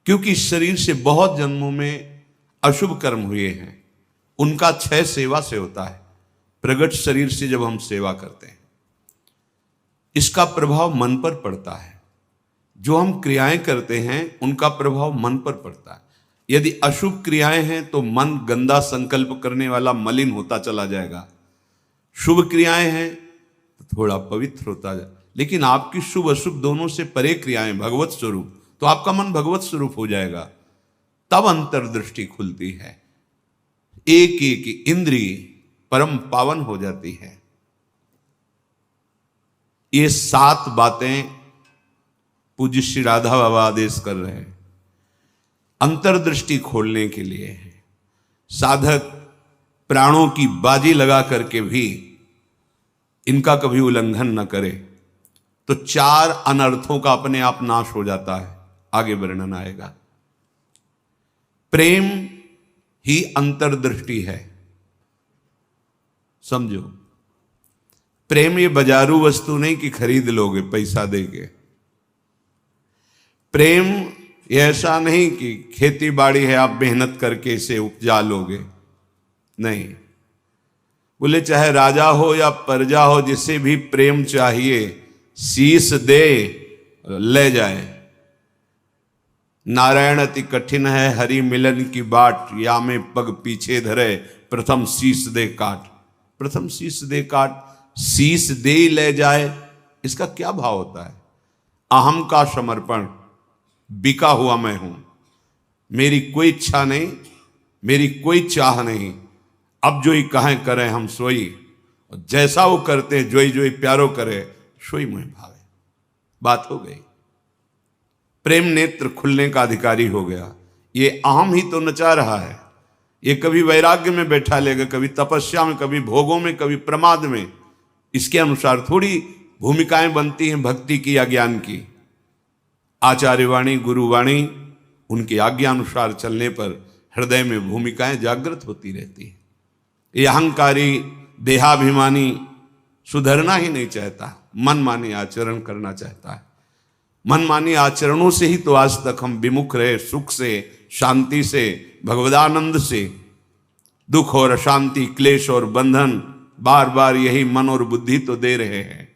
क्योंकि इस शरीर से बहुत जन्मों में अशुभ कर्म हुए हैं, उनका क्षय सेवा से होता है। प्रगट शरीर से जब हम सेवा करते हैं, इसका प्रभाव मन पर पड़ता है। जो हम क्रियाएं करते हैं उनका प्रभाव मन पर पड़ता है। यदि अशुभ क्रियाएं हैं तो मन गंदा संकल्प करने वाला मलिन होता चला जाएगा। शुभ क्रियाएं हैं तो थोड़ा पवित्र होता जाए। लेकिन आपकी शुभ अशुभ दोनों से परे क्रियाएं भगवत स्वरूप, तो आपका मन भगवत स्वरूप हो जाएगा। तब अंतर्दृष्टि खुलती है, एक एक इंद्रिय परम पावन हो जाती है। ये 7 बातें पूज्य श्री राधा बाबा आदेश कर रहे हैं, अंतर्दृष्टि खोलने के लिए है। साधक प्राणों की बाजी लगा करके भी इनका कभी उल्लंघन न करे तो 4 अनर्थों का अपने आप नाश हो जाता है। आगे वर्णन आएगा। प्रेम ही अंतर्दृष्टि है, समझो। प्रेम ये बाजारू वस्तु नहीं कि खरीद लोगे पैसा देके। प्रेम ये ऐसा नहीं कि खेती बाड़ी है आप मेहनत करके इसे उपजा लोगे, नहीं। बोले चाहे राजा हो या प्रजा हो, जिसे भी प्रेम चाहिए शीश दे ले जाए। नारायण अति कठिन है हरि मिलन की बाट, या में पग पीछे धरे प्रथम शीश दे काट। प्रथम शीश दे काट, शीश दे ले जाए, इसका क्या भाव होता है? अहम का समर्पण, बिका हुआ मैं हूं, मेरी कोई इच्छा नहीं, मेरी कोई चाह नहीं, अब जो ही कहें करें हम सोई, जैसा वो करते जोई जोई प्यारो करे सोई मुझे भावे। बात हो गई। प्रेम नेत्र खुलने का अधिकारी हो गया। ये अहम ही तो नचा रहा है। ये कभी वैराग्य में बैठा लेगा, कभी तपस्या में, कभी भोगों में, कभी प्रमाद में। इसके अनुसार थोड़ी भूमिकाएं बनती हैं भक्ति की या ज्ञान की। आचार्यवाणी गुरुवाणी उनकी आज्ञा अनुसार चलने पर हृदय में भूमिकाएं जागृत होती रहती है। ये अहंकारी देहाभिमानी सुधरना ही नहीं चाहता, मनमानी आचरण करना चाहता है। मनमानी आचरणों से ही तो आज तक हम विमुख रहे, सुख से, शांति से, भगवदानंद से। दुख और अशांति, क्लेश और बंधन बार बार यही मन और बुद्धि तो दे रहे हैं।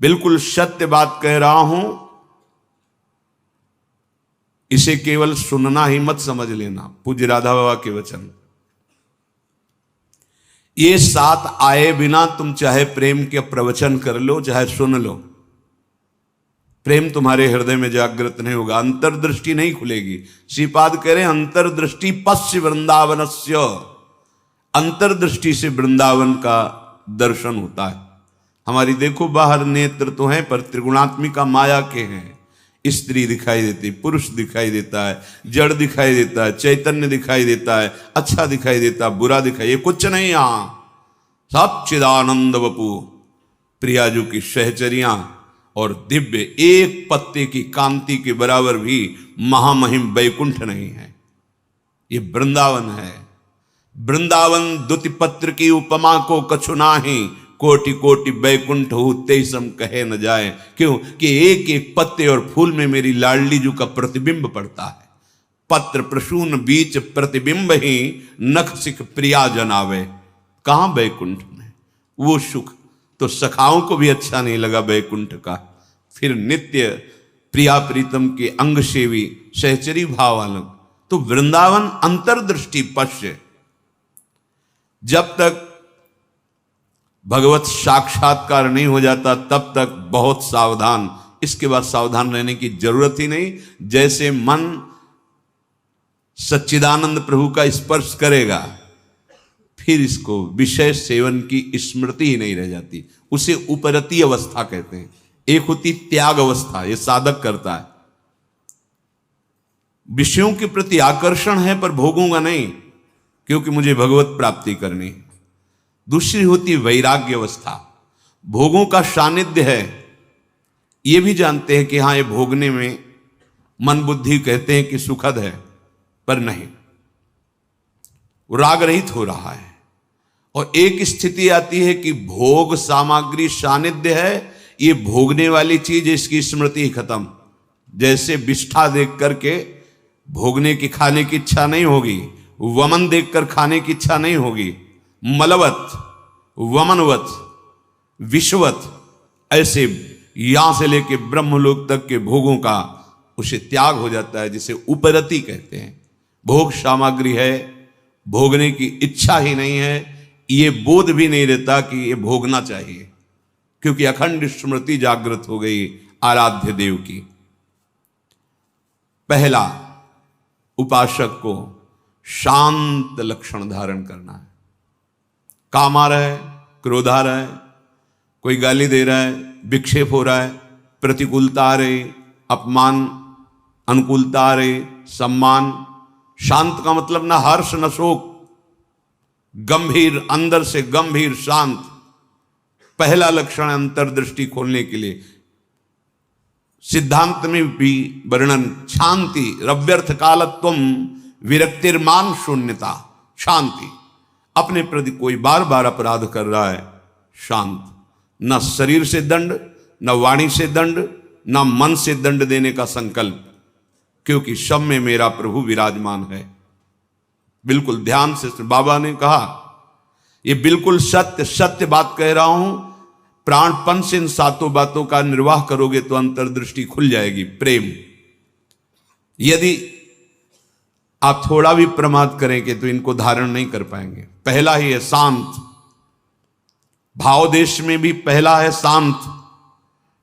बिल्कुल सत्य बात कह रहा हूं, इसे केवल सुनना ही मत समझ लेना। पूज्य राधा बाबा के वचन। ये 7 आए बिना तुम चाहे प्रेम के प्रवचन कर लो, चाहे सुन लो, प्रेम तुम्हारे हृदय में जागृत नहीं होगा, अंतर्दृष्टि नहीं खुलेगी। श्रीपाद कह रहे हैं अंतर्दृष्टि पश्य वृंदावनस्य, अंतर्दृष्टि से वृंदावन का दर्शन होता है। हमारी देखो बाहर नेत्र तो हैं पर त्रिगुणात्मिका माया के हैं। स्त्री दिखाई देती, पुरुष दिखाई देता है, जड़ दिखाई देता है, चैतन्य दिखाई देता है, अच्छा दिखाई देता है, बुरा दिखाई, ये कुछ नहीं। यहां सब चिदानंद वपु प्रियाजू की सहचरियां और दिव्य एक पत्ते की कांति के बराबर भी महामहिम वैकुंठ नहीं है। ये वृंदावन है। वृंदावन द्युति पत्र की उपमा को कछु नाही, कोटि कोटि वैकुंठ हो तेसम कहे न जाए। क्यों कि एक एक पत्ते और फूल में मेरी लाडली जू का प्रतिबिंब पड़ता है। पत्र प्रसून बीच प्रतिबिंब ही नख सिख प्रिया जनावे। कहां? वैकुंठ में। वो सुख तो सखाओं को भी अच्छा नहीं लगा वैकुंठ का। फिर नित्य प्रिया प्रीतम के अंग सेवी सहचरी भाव अलग। तो वृंदावन अंतर्दृष्टि पश्य। जब तक भगवत साक्षात्कार नहीं हो जाता तब तक बहुत सावधान। इसके बाद सावधान रहने की जरूरत ही नहीं। जैसे मन सच्चिदानंद प्रभु का स्पर्श करेगा फिर इसको विषय सेवन की स्मृति ही नहीं रह जाती। उसे उपरती अवस्था कहते हैं। एक होती त्याग अवस्था, ये साधक करता है। विषयों के प्रति आकर्षण है पर भोगूंगा नहीं क्योंकि मुझे भगवत प्राप्ति करनी है। दूसरी होती वैराग्य अवस्था, भोगों का सानिध्य है, ये भी जानते हैं कि हाँ ये भोगने में मन बुद्धि कहते हैं कि सुखद है, पर नहीं, राग रहित हो रहा है। और एक स्थिति आती है कि भोग सामग्री सानिध्य है, ये भोगने वाली चीज, इसकी स्मृति खत्म, जैसे विष्ठा देख करके भोगने की खाने की इच्छा नहीं होगी, वमन देखकर खाने की इच्छा नहीं होगी, मलवत, वमनवत, विश्ववत, ऐसे यहां से लेके ब्रह्मलोक तक के भोगों का उसे त्याग हो जाता है, जिसे उपरति कहते हैं। भोग सामग्री है, भोगने की इच्छा ही नहीं है, ये बोध भी नहीं रहता कि ये भोगना चाहिए, क्योंकि अखंड स्मृति जागृत हो गई आराध्य देव की। पहला, उपासक को शांत लक्षण धारण करना है। काम आ रहा है, क्रोध आ रहा है, कोई गाली दे रहा है, विक्षेप हो रहा है, प्रतिकूलता आ रही, अपमान, अनुकूलता आ रही, सम्मान। शांत का मतलब ना हर्ष न शोक, गंभीर, अंदर से गंभीर शांत। पहला लक्षण अंतर्दृष्टि खोलने के लिए सिद्धांत में भी वर्णन, शांति, रव्यर्थ कालत्वम विरक्तिर्मान शून्यता। शांति, अपने प्रति कोई बार बार अपराध कर रहा है, शांत। न शरीर से दंड, न वाणी से दंड, न मन से दंड देने का संकल्प, क्योंकि सब में मेरा प्रभु विराजमान है। बिल्कुल ध्यान से बाबा ने कहा, ये बिल्कुल सत्य सत्य बात कह रहा हूं। प्राणपन से इन सातों बातों का निर्वाह करोगे तो अंतर्दृष्टि खुल जाएगी। प्रेम, यदि आप थोड़ा भी प्रमाद करेंगे तो इनको धारण नहीं कर पाएंगे। पहला ही है शांत, भाव देश में भी पहला है शांत।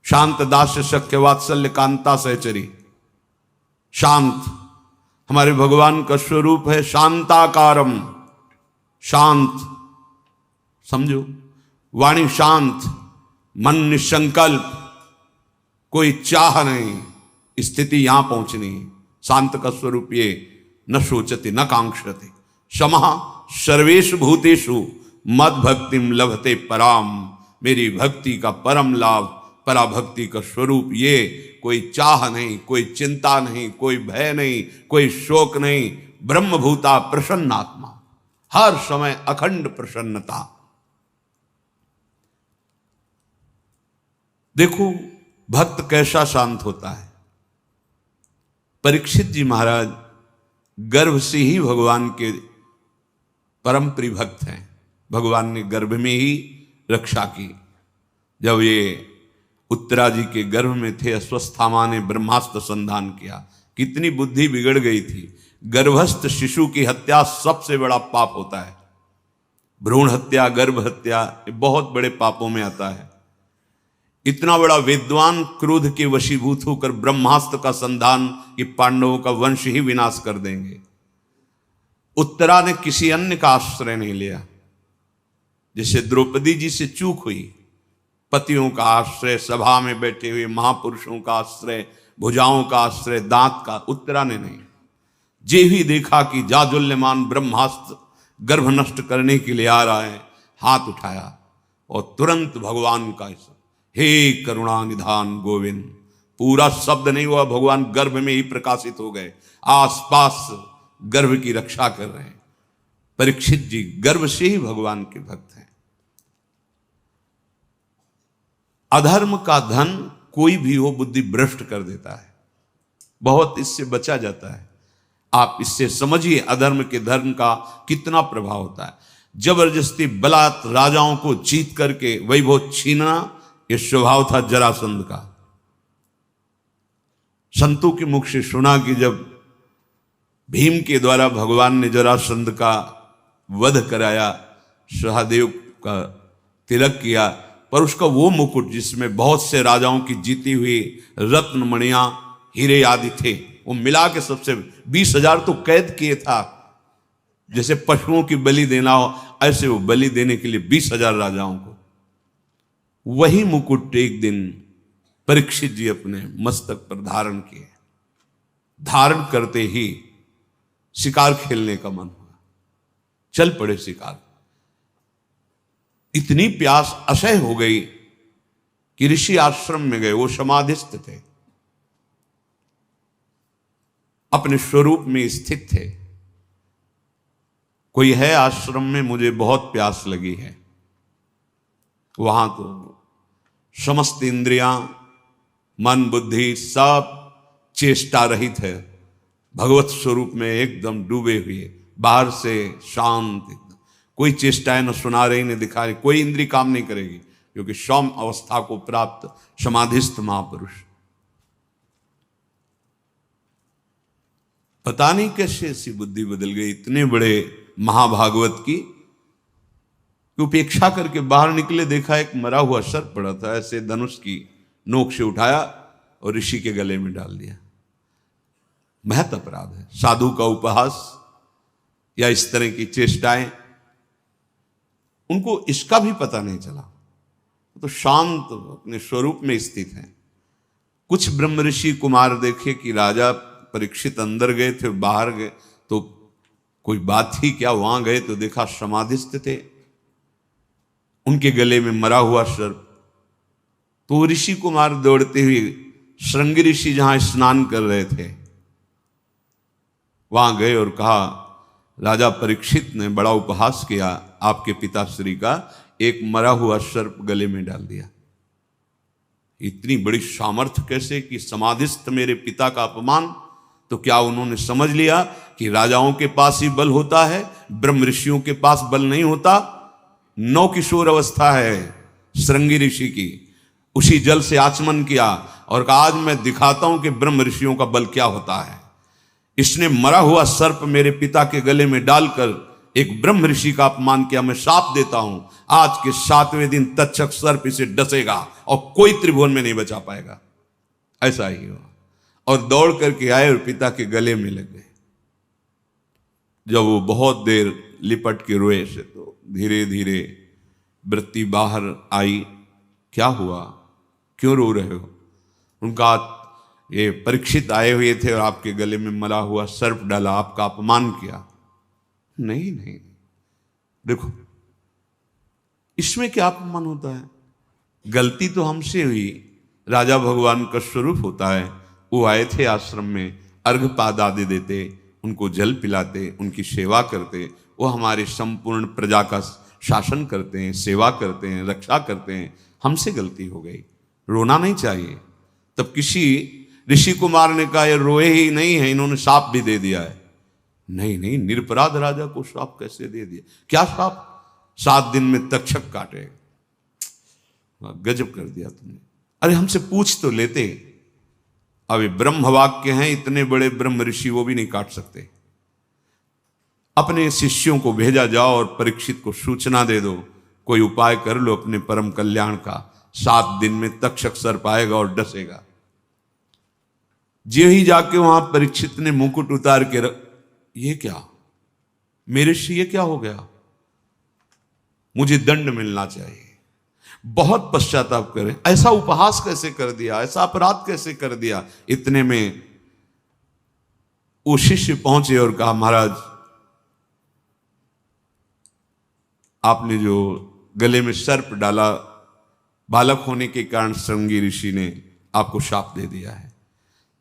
शांत दास्य शक्य वात्सल्य कांता सहचरी। शांत हमारे भगवान का स्वरूप है, शांताकारम, शांत। समझो, वाणी शांत, मन निसंकल्प, कोई चाह नहीं, स्थिति यहां पहुंचनी। शांत का स्वरूप ये, न शोचति न कांक्षति, समः सर्वेषु भूतेषु मद भक्तिम लभते पराम। मेरी भक्ति का परम लाभ, पराभक्ति का स्वरूप ये, कोई चाह नहीं, कोई चिंता नहीं, कोई भय नहीं, कोई शोक नहीं, ब्रह्मभूता प्रसन्नात्मा, हर समय अखंड प्रसन्नता। देखो भक्त कैसा शांत होता है। परीक्षित जी महाराज गर्भ से ही भगवान के परम प्रिय भक्त हैं। भगवान ने गर्भ में ही रक्षा की। जब ये उत्तरा जी के गर्भ में थे, अश्वस्थामा ने ब्रह्मास्त्र संधान किया। कितनी बुद्धि बिगड़ गई थी। गर्भस्थ शिशु की हत्या सबसे बड़ा पाप होता है। भ्रूण हत्या, गर्भ हत्या, ये बहुत बड़े पापों में आता है। इतना बड़ा विद्वान क्रोध के वशीभूत होकर ब्रह्मास्त्र का संधान, कि पांडवों का वंश ही विनाश कर देंगे। उत्तरा ने किसी अन्य का आश्रय नहीं लिया। जैसे द्रौपदी जी से चूक हुई, पतियों का आश्रय, सभा में बैठे हुए महापुरुषों का आश्रय, भुजाओं का आश्रय, दांत का, उत्तरा ने नहीं। जे ही देखा कि जाजुल्यमान ब्रह्मास्त्र गर्भ नष्ट करने के लिए आ रहा है, हाथ उठाया और तुरंत भगवान का, हे करुणा निधान गोविंद। पूरा शब्द नहीं हुआ, भगवान गर्भ में ही प्रकाशित हो गए, आसपास गर्भ की रक्षा कर रहे हैं। परीक्षित जी गर्भ से ही भगवान के भक्त हैं। अधर्म का धन कोई भी हो बुद्धि भ्रष्ट कर देता है, बहुत इससे बचा जाता है। आप इससे समझिए अधर्म के धर्म का कितना प्रभाव होता है। जबरदस्ती बलात् राजाओं को जीत करके वैभव छीनना, यह स्वभाव था जरासंध का। संतों के मुख से सुना कि जब भीम के द्वारा भगवान ने जरासंध का वध कराया, सहदेव का तिलक किया, पर उसका वो मुकुट जिसमें बहुत से राजाओं की जीती हुई रत्न मणियां, हीरे आदि थे, वो मिला के सबसे 20,000 तो कैद किए था। जैसे पशुओं की बलि देना हो, ऐसे वो बलि देने के लिए 20,000 राजाओं को। वही मुकुट एक दिन परीक्षित जी अपने मस्तक पर धारण किए। धारण करते ही शिकार खेलने का मन हुआ, चल पड़े शिकार। इतनी प्यास असह्य हो गई कि ऋषि आश्रम में गए। वो समाधिस्थ थे, अपने स्वरूप में स्थित थे। कोई है आश्रम में, मुझे बहुत प्यास लगी है। वहां तो समस्त इंद्रियां, मन बुद्धि सब चेष्टा रहित है, भगवत स्वरूप में एकदम डूबे हुए, बाहर से शांत एकदम, कोई चेष्टाएं न सुना रही न दिखा रही, कोई इंद्री काम नहीं करेगी, क्योंकि सौम अवस्था को प्राप्त समाधिस्थ महापुरुष। पता नहीं कैसे ऐसी बुद्धि बदल गई इतने बड़े महाभागवत की, उपेक्षा करके बाहर निकले, देखा एक मरा हुआ सर्प पड़ा था, ऐसे धनुष की नोक से उठाया और ऋषि के गले में डाल दिया। महत अपराध है। साधु का उपहास या इस तरह की चेष्टाएं, उनको इसका भी पता नहीं चला, तो शांत अपने स्वरूप में स्थित हैं। कुछ ब्रह्म ऋषि कुमार देखे कि राजा परीक्षित अंदर गए थे, बाहर गए तो कोई बात ही क्या, वहां गए तो देखा समाधिस्थ थे, उनके गले में मरा हुआ सर्प। तो ऋषि कुमार दौड़ते हुए श्रृंगी ऋषि जहां स्नान कर रहे थे वहां गए और कहा, राजा परीक्षित ने बड़ा उपहास किया आपके पिताश्री का, एक मरा हुआ सर्प गले में डाल दिया। इतनी बड़ी सामर्थ्य कैसे कि समाधिस्थ मेरे पिता का अपमान। तो क्या उन्होंने समझ लिया कि राजाओं के पास ही बल होता है, ब्रह्म ऋषियों के पास बल नहीं होता? नौ किशोर अवस्था है श्रृंगी ऋषि की, उसी जल से आचमन किया और कहा आज मैं दिखाता हूं कि ब्रह्म ऋषियों का बल क्या होता है। इसने मरा हुआ सर्प मेरे पिता के गले में डालकर एक ब्रह्म ऋषि का अपमान किया। मैं शाप देता हूं, आज के 7वें दिन तक्षक सर्प इसे डसेगा और कोई त्रिभुवन में नहीं बचा पाएगा। ऐसा ही हुआ और दौड़ करके आए और पिता के गले में लग गए। जब वो बहुत देर लिपट के रोए से तो धीरे धीरे वृत्ति बाहर आई। क्या हुआ, क्यों रो रहे हो? उनका ये परीक्षित आए हुए थे और आपके गले में मरा हुआ सर्प डाला, आपका अपमान किया। नहीं नहीं, देखो इसमें क्या अपमान होता है? गलती तो हमसे हुई, राजा भगवान का स्वरूप होता है। वो आए थे आश्रम में, अर्घपाद आदि देते, उनको जल पिलाते, उनकी सेवा करते, वो हमारे संपूर्ण प्रजा का शासन करते हैं, सेवा करते हैं, रक्षा करते हैं। हमसे गलती हो गई, रोना नहीं चाहिए। तब किसी ऋषि कुमार ने कहा ये रोए ही नहीं है, इन्होंने शाप भी दे दिया है। नहीं नहीं, निरपराध राजा को शाप कैसे दे दिया? क्या शाप? 7 दिन में तक्षक काटे। गजब कर दिया तुमने। अरे हमसे पूछ तो लेते। अभी ब्रह्म वाक्य हैं, इतने बड़े ब्रह्म ऋषि, वो भी नहीं काट सकते। अपने शिष्यों को भेजा जाओ और परीक्षित को सूचना दे दो, कोई उपाय कर लो अपने परम कल्याण का, 7 दिन में तक्षक सर्प आएगा और डसेगा। जे ही जाके वहां परीक्षित ने मुकुट उतार के ये क्या मेरे से, ये क्या हो गया? मुझे दंड मिलना चाहिए। बहुत पश्चाताप करें, ऐसा उपहास कैसे कर दिया, ऐसा अपराध कैसे कर दिया। इतने में वो शिष्य पहुंचे और कहा महाराज आपने जो गले में सर्प डाला, बालक होने के कारण श्रृंगी ऋषि ने आपको शाप दे दिया है।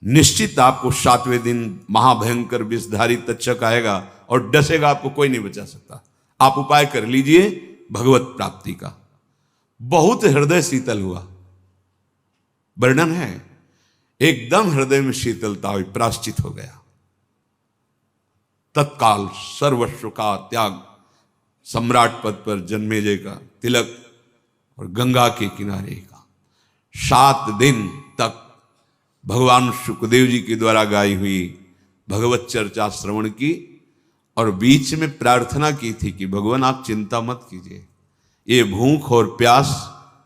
निश्चित आपको 7वें दिन महाभयंकर विषधारी तक्षक आएगा और डसेगा, आपको कोई नहीं बचा सकता। आप उपाय कर लीजिए भगवत प्राप्ति का। बहुत हृदय शीतल हुआ। वर्णन है, एकदम हृदय में शीतलता हुई, प्राश्चित हो गया। तत्काल सर्वस्व का त्याग, सम्राट पद पर जन्मेजय का तिलक और गंगा के किनारे का। 7 दिन तक भगवान सुखदेव जी के द्वारा गाई हुई भगवत चर्चा श्रवण की और बीच में प्रार्थना की थी कि भगवान आप चिंता मत कीजिए, ये भूख और प्यास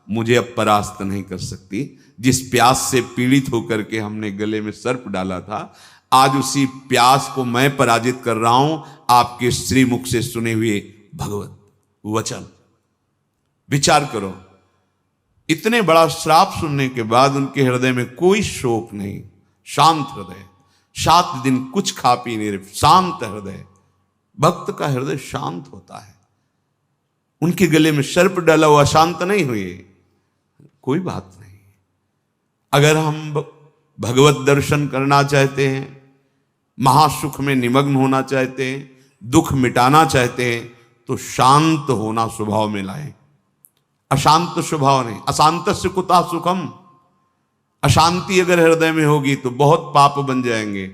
मुझे अब परास्त नहीं कर सकती। जिस प्यास से पीड़ित होकर के हमने गले में सर्प डाला था, आज उसी प्यास को मैं पराजित कर रहा हूं आपके श्रीमुख से सुने हुए भगवत वचन। विचार करो, इतने बड़ा श्राप सुनने के बाद उनके हृदय में कोई शोक नहीं, शांत हृदय। 7 दिन कुछ खा पी नहीं रहे, शांत हृदय। भक्त का हृदय शांत होता है। उनके गले में सर्प डाला हुआ शांत नहीं हुए, कोई बात नहीं। अगर हम भगवत दर्शन करना चाहते हैं, महासुख में निमग्न होना चाहते हैं, दुख मिटाना चाहते हैं, तो शांत होना स्वभाव में लाएं। अशांत स्वभाव नहीं। अशांत से कुतः सुखम, अशांति अगर हृदय में होगी तो बहुत पाप बन जाएंगे,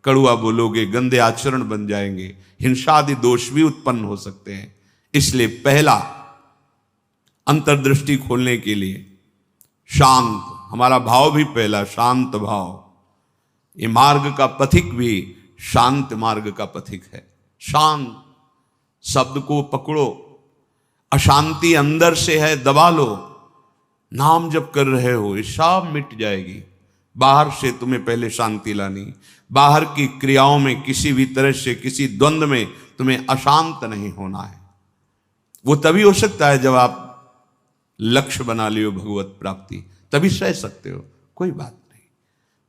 कड़ुआ बोलोगे, गंदे आचरण बन जाएंगे, हिंसा आदि दोष भी उत्पन्न हो सकते हैं। इसलिए पहला अंतर्दृष्टि खोलने के लिए शांत, हमारा भाव भी पहला शांत भाव। ये मार्ग का पथिक भी शांत मार्ग का पथिक है। शांत शब्द को पकड़ो, अशांति अंदर से है दबा लो, नाम जप कर रहे हो ये सब मिट जाएगी। बाहर से तुम्हें पहले शांति लानी, बाहर की क्रियाओं में किसी भी तरह से किसी द्वंद्व में तुम्हें अशांत नहीं होना है। वो तभी हो सकता है जब आप लक्ष्य बना लियो भगवत प्राप्ति, तभी सह सकते हो, कोई बात नहीं।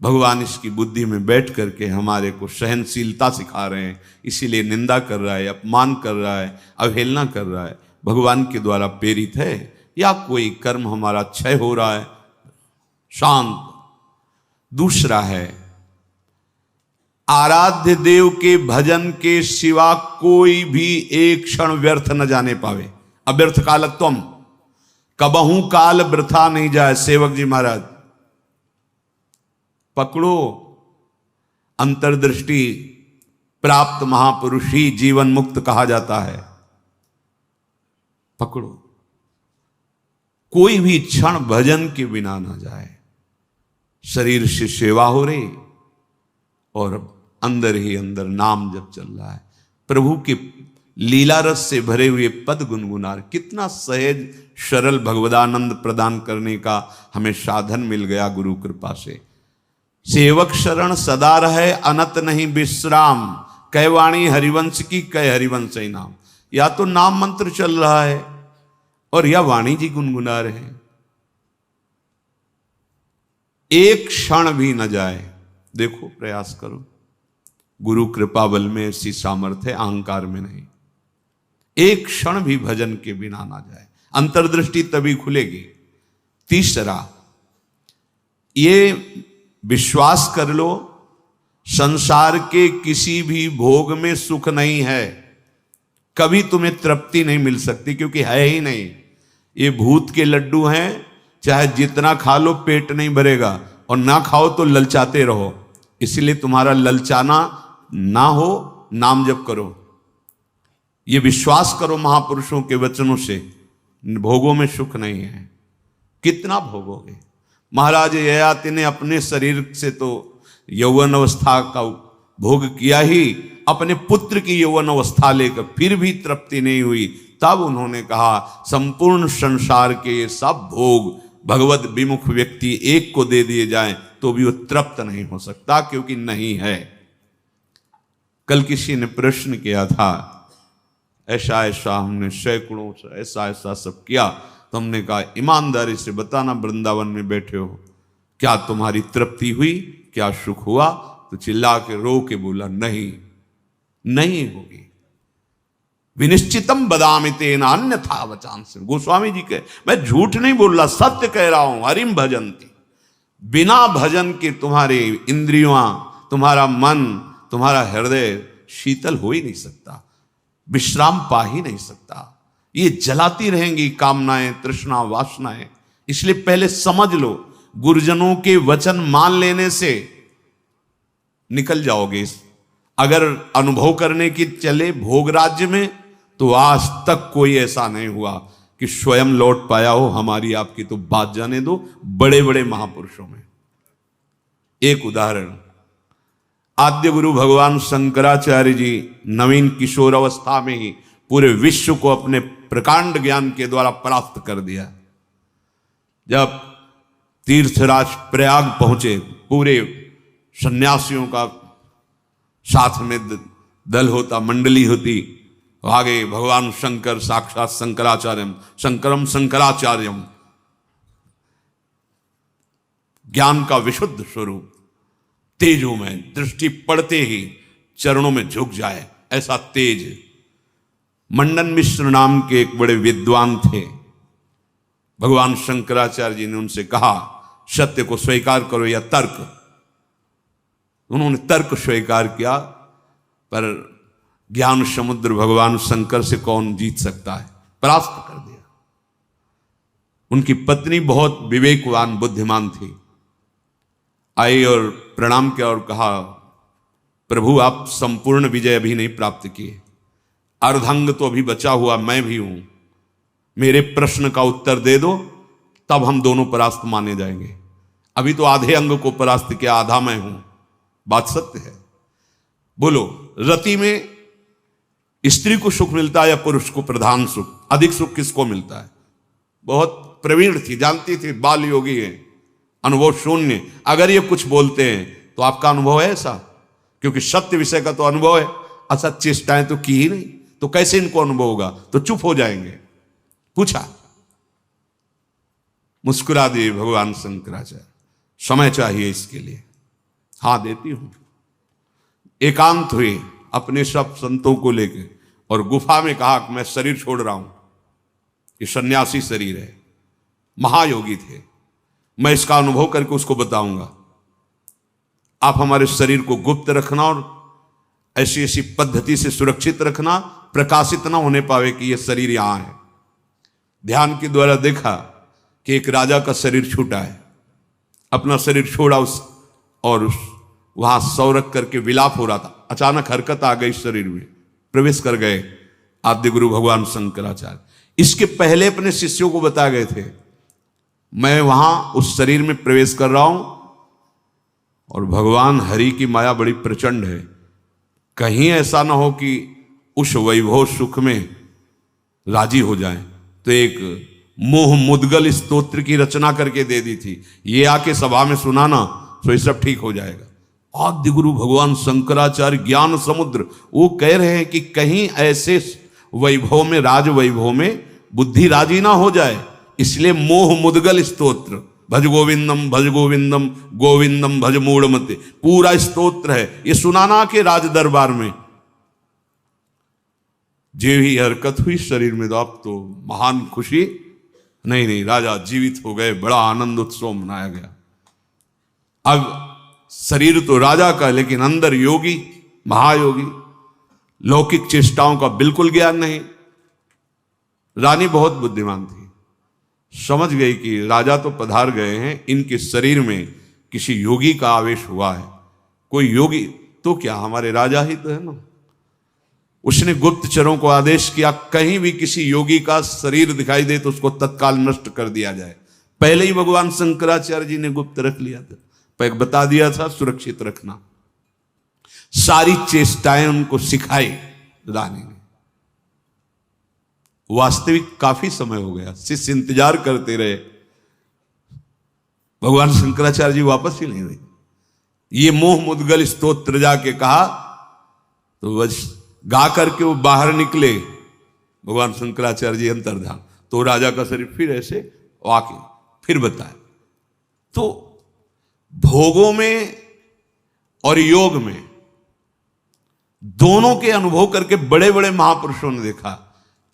भगवान इसकी बुद्धि में बैठ करके हमारे को सहनशीलता सिखा रहे हैं, इसीलिए निंदा कर रहा है, अपमान कर रहा है, अवहेलना कर रहा है। भगवान के द्वारा प्रेरित है या कोई कर्म हमारा क्षय हो रहा है, शांत। दूसरा है आराध्य देव के भजन के सिवा कोई भी एक क्षण व्यर्थ न जाने पावे। अव्यर्थ कालत्वम, कबहू काल वृथा नहीं जाए। सेवक जी महाराज पकड़ो, अंतर्दृष्टि प्राप्त महापुरुष ही जीवन मुक्त कहा जाता है। पकड़ो, कोई भी क्षण भजन के बिना ना जाए। शरीर से सेवा हो रही और अंदर ही अंदर नाम जब चल रहा है, प्रभु के लीला रस से भरे हुए पद गुनगुना। कितना सहज सरल भगवदानंद प्रदान करने का हमें साधन मिल गया गुरु कृपा से। सेवक शरण सदा रहे, अनत नहीं विश्राम। कह वाणी हरिवंश की, कह हरिवंश ही नाम। या तो नाम मंत्र चल रहा है और या वाणी जी गुनगुना रहे हैं। एक क्षण भी न जाए। देखो, प्रयास करो, गुरु कृपा बल में ऐसी सामर्थ्य है, अहंकार में नहीं। एक क्षण भी भजन के बिना ना जाए, अंतर्दृष्टि तभी खुलेगी। तीसरा, ये विश्वास कर लो, संसार के किसी भी भोग में सुख नहीं है। कभी तुम्हें तृप्ति नहीं मिल सकती, क्योंकि है ही नहीं। ये भूत के लड्डू हैं, चाहे जितना खा लो पेट नहीं भरेगा, और ना खाओ तो ललचाते रहो। इसलिए तुम्हारा ललचाना ना हो, नाम जप करो। ये विश्वास करो महापुरुषों के वचनों से, भोगों में सुख नहीं है। कितना भोगोगे? महाराज ययाति ने अपने शरीर से तो यौवन अवस्था का भोग किया ही, अपने पुत्र की यौवन अवस्था लेकर फिर भी तृप्ति नहीं हुई। तब उन्होंने कहा, संपूर्ण संसार के ये सब भोग भगवत विमुख व्यक्ति एक को दे दिए जाएं तो भी वो तृप्त नहीं हो सकता, क्योंकि नहीं है। कल किसी ने प्रश्न किया था, ऐसा ऐसा हमने सैकड़ों ऐसा ऐसा सब किया, तो हमने कहा ईमानदारी से बताना, वृंदावन में बैठे हो, क्या तुम्हारी तृप्ति हुई, क्या सुख हुआ? तो चिल्ला के रो के बोला, नहीं, नहीं होगी। विनिश्चितम बदामि तेना अन्यथा वचांसि। गोस्वामी जी के, मैं झूठ नहीं बोल रहा, सत्य कह रहा हूं। हरिम भजन्ति, बिना भजन के तुम्हारे इंद्रियां, तुम्हारा मन, तुम्हारा हृदय शीतल हो ही नहीं सकता, विश्राम पा ही नहीं सकता। ये जलाती रहेंगी कामनाएं, तृष्णा, वासनाएं। इसलिए पहले समझ लो, गुरुजनों के वचन मान लेने से निकल जाओगे। अगर अनुभव करने की चले भोग राज्य में, तो आज तक कोई ऐसा नहीं हुआ कि स्वयं लौट पाया हो। हमारी आपकी तो बात जाने दो, बड़े बड़े महापुरुषों में। एक उदाहरण, आद्य गुरु भगवान शंकराचार्य जी नवीन किशोर अवस्था में ही पूरे विश्व को अपने प्रकांड ज्ञान के द्वारा परास्त कर दिया। जब तीर्थराज प्रयाग पहुंचे, पूरे सन्यासियों का साथ में दल होता, मंडली होती, आगे भगवान शंकर साक्षात शंकराचार्यम, शंकरम शंकराचार्यम, ज्ञान का विशुद्ध स्वरूप, तेजों में दृष्टि पड़ते ही चरणों में झुक जाए, ऐसा तेज। मंडन मिश्र नाम के एक बड़े विद्वान थे। भगवान शंकराचार्य जी ने उनसे कहा, सत्य को स्वीकार करो या तर्क। उन्होंने तर्क स्वीकार किया, पर ज्ञान समुद्र भगवान शंकर से कौन जीत सकता है, परास्त कर दिया। उनकी पत्नी बहुत विवेकवान बुद्धिमान थी, आई और प्रणाम किया और कहा, प्रभु आप संपूर्ण विजय अभी नहीं प्राप्त किए, अर्धांग तो अभी बचा हुआ मैं भी हूं, मेरे प्रश्न का उत्तर दे दो तब हम दोनों परास्त माने जाएंगे। अभी तो आधे अंग को परास्त किया, आधा मैं हूं। बात सत्य है। बोलो, रति में स्त्री को सुख मिलता है या पुरुष को प्रधान सुख? अधिक सुख किसको मिलता है? बहुत प्रवीण थी, जानती थी, बाल योगी है, अनुभव शून्य। अगर ये कुछ बोलते हैं तो आपका अनुभव है ऐसा? क्योंकि सत्य विषय का तो अनुभव है, असत चेष्टाएं तो की ही नहीं, तो कैसे इनको अनुभव होगा? तो चुप हो जाएंगे। पूछा, मुस्कुरा दिए भगवान शंकराचार्य, समय चाहिए इसके लिए। हाँ देती हूं। एकांत हुए अपने सब संतों को लेकर और गुफा में कहा कि मैं शरीर छोड़ रहा हूं, ये सन्यासी शरीर है, महायोगी थे, मैं इसका अनुभव करके उसको बताऊंगा। आप हमारे शरीर को गुप्त रखना और ऐसी ऐसी पद्धति से सुरक्षित रखना, प्रकाशित ना होने पावे कि यह शरीर यहां है। ध्यान के द्वारा देखा कि एक राजा का शरीर छूटा है, अपना शरीर छोड़ा और वहां सौ रख करके विलाप हो रहा था। अचानक हरकत आ गई शरीर में, प्रवेश कर गए आद्य गुरु भगवान शंकराचार्य। इसके पहले अपने शिष्यों को बता गए थे, मैं वहां उस शरीर में प्रवेश कर रहा हूं और भगवान हरि की माया बड़ी प्रचंड है, कहीं ऐसा ना हो कि उस वैभव सुख में राजी हो जाए। तो एक मोह मुद्गल स्तोत्र की रचना करके दे दी थी, ये आके सभा में सुनाना तो ये सब ठीक हो जाएगा। आद्य गुरु भगवान शंकराचार्य ज्ञान समुद्र, वो कह रहे हैं कि कहीं ऐसे वैभव में, राज वैभव में बुद्धि राजी ना हो जाए, इसलिए मोह मुद्गल स्तोत्र, भज गोविंदम गोविंदम भज मूढ़मते, पूरा स्तोत्र है, ये सुनाना के राज दरबार में। जे ही हरकत हुई शरीर में, तो अब तो महान खुशी, नहीं राजा जीवित हो गए, बड़ा आनंद उत्सव मनाया गया। अब शरीर तो राजा का, लेकिन अंदर योगी, महायोगी, लौकिक चेष्टाओं का बिल्कुल ज्ञान नहीं। रानी बहुत बुद्धिमान थी, समझ गई कि राजा तो पधार गए हैं, इनके शरीर में किसी योगी का आवेश हुआ है। कोई योगी तो क्या, हमारे राजा ही तो है ना। उसने गुप्तचरों को आदेश किया, कहीं भी किसी योगी का शरीर दिखाई दे तो उसको तत्काल नष्ट कर दिया जाए। पहले ही भगवान शंकराचार्य जी ने गुप्त रख लिया था, बता दिया था सुरक्षित रखना। सारी चेष्टाएं उनको सिखाई रानी ने। वास्तविक काफी समय हो गया, शिष्य इंतजार करते रहे, भगवान शंकराचार्य जी वापस ही नहीं हुए। ये मोह मुद्गल स्तोत्र जाके कहा तो बस गा करके वो बाहर निकले, भगवान शंकराचार्य जी अंतर्धान, तो राजा का शरीर फिर ऐसे वाकई फिर बताया। तो भोगों में और योग में दोनों के अनुभव करके बड़े बड़े महापुरुषों ने देखा,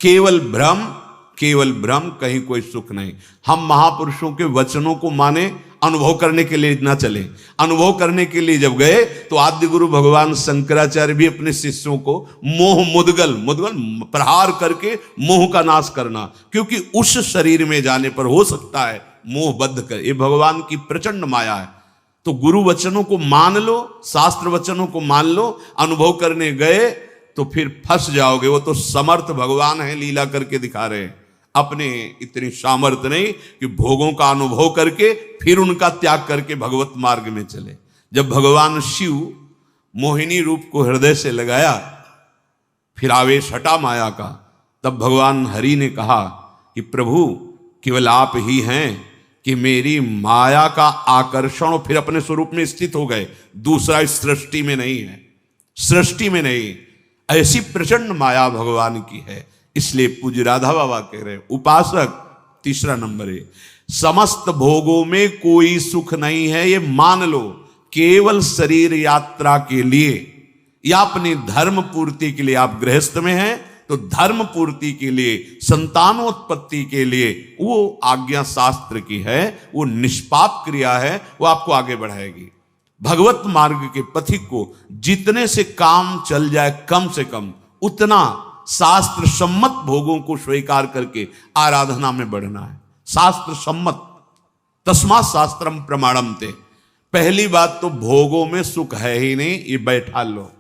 केवल भ्रम, कहीं कोई सुख नहीं। हम महापुरुषों के वचनों को माने, अनुभव करने के लिए ना चले। अनुभव करने के लिए जब गए तो आद्य गुरु भगवान शंकराचार्य भी अपने शिष्यों को मोह मुद्गल प्रहार करके मोह का नाश करना, क्योंकि उस शरीर में जाने पर हो सकता है मोह बद्ध कर, ये भगवान की प्रचंड माया है। तो गुरु वचनों को मान लो, शास्त्र वचनों को मान लो, अनुभव करने गए तो फिर फंस जाओगे। वो तो समर्थ भगवान है, लीला करके दिखा रहे हैं, अपने इतनी सामर्थ्य नहीं कि भोगों का अनुभव करके फिर उनका त्याग करके भगवत मार्ग में चले। जब भगवान शिव मोहिनी रूप को हृदय से लगाया, फिर आवेश हटा माया का, तब भगवान हरि ने कहा कि प्रभु केवल आप ही हैं कि मेरी माया का आकर्षण, फिर अपने स्वरूप में स्थित हो गए। दूसरा इस सृष्टि में नहीं है, सृष्टि में नहीं, ऐसी प्रचंड माया भगवान की है। इसलिए पूज्य राधा बाबा कह रहे, उपासक तीसरा नंबर है, समस्त भोगों में कोई सुख नहीं है, ये मान लो। केवल शरीर यात्रा के लिए या अपनी धर्म पूर्ति के लिए, आप गृहस्थ में हैं तो धर्म पूर्ति के लिए, संतानोत्पत्ति के लिए वो आज्ञा शास्त्र की है, वो निष्पाप क्रिया है, वो आपको आगे बढ़ाएगी। भगवत मार्ग के पथिक को जितने से काम चल जाए कम से कम, उतना शास्त्र सम्मत भोगों को स्वीकार करके आराधना में बढ़ना है। शास्त्र सम्मत, तस्मात् शास्त्रम प्रमाणम ते, पहली बात तो भोगों में सुख है ही नहीं, ये बैठा लो।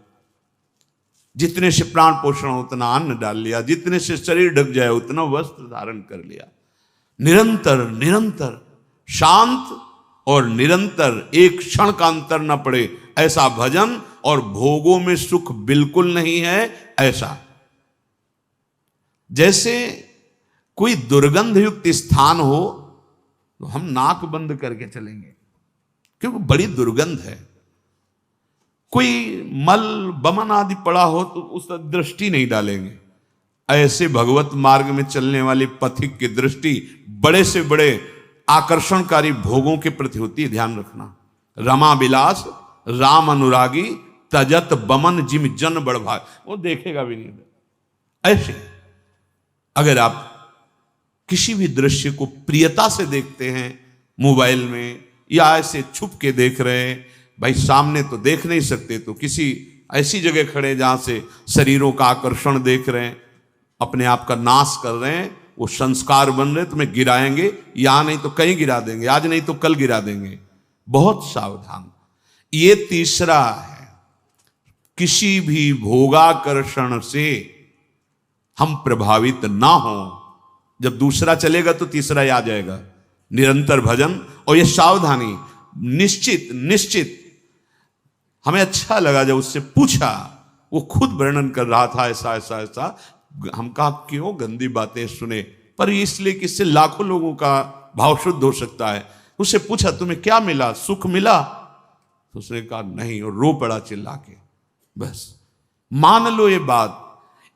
जितने से प्राण पोषण उतना अन्न डाल लिया, जितने से शरीर ढक जाए उतना वस्त्र धारण कर लिया। निरंतर निरंतर शांत और निरंतर, एक क्षण का अंतर न पड़े ऐसा भजन, और भोगों में सुख बिल्कुल नहीं है ऐसा। जैसे कोई दुर्गंध युक्त स्थान हो तो हम नाक बंद करके चलेंगे क्योंकि बड़ी दुर्गंध है। कोई मल बमन आदि पड़ा हो तो उस दृष्टि नहीं डालेंगे। ऐसे भगवत मार्ग में चलने वाले पथिक की दृष्टि बड़े से बड़े आकर्षणकारी भोगों के प्रति होती है, ध्यान रखना। रमा विलास राम अनुरागी तजत बमन जिम जन बड़भाग, वो देखेगा भी नहीं। ऐसे अगर आप किसी भी दृश्य को प्रियता से देखते हैं मोबाइल में, या ऐसे छुप के देख रहे हैं, भाई सामने तो देख नहीं सकते तो किसी ऐसी जगह खड़े जहां से शरीरों का आकर्षण देख रहे हैं, अपने आप का नाश कर रहे हैं, वो संस्कार बन रहे, तुम्हें गिराएंगे, यहां नहीं तो कहीं गिरा देंगे, आज नहीं तो कल गिरा देंगे। बहुत सावधान। ये तीसरा है, किसी भी भोगाकर्षण से हम प्रभावित ना हो। जब दूसरा चलेगा तो तीसरा ही आ जाएगा। निरंतर भजन और ये सावधानी, निश्चित निश्चित। हमें अच्छा लगा जब उससे पूछा, वो खुद वर्णन कर रहा था ऐसा ऐसा ऐसा। हम कहा क्यों गंदी बातें सुने, पर इसलिए कि इससे लाखों लोगों का भाव शुद्ध हो सकता है। उससे पूछा तुम्हें क्या मिला, सुख मिला? तो उसने कहा नहीं, और रो पड़ा चिल्ला के। बस मान लो ये बात,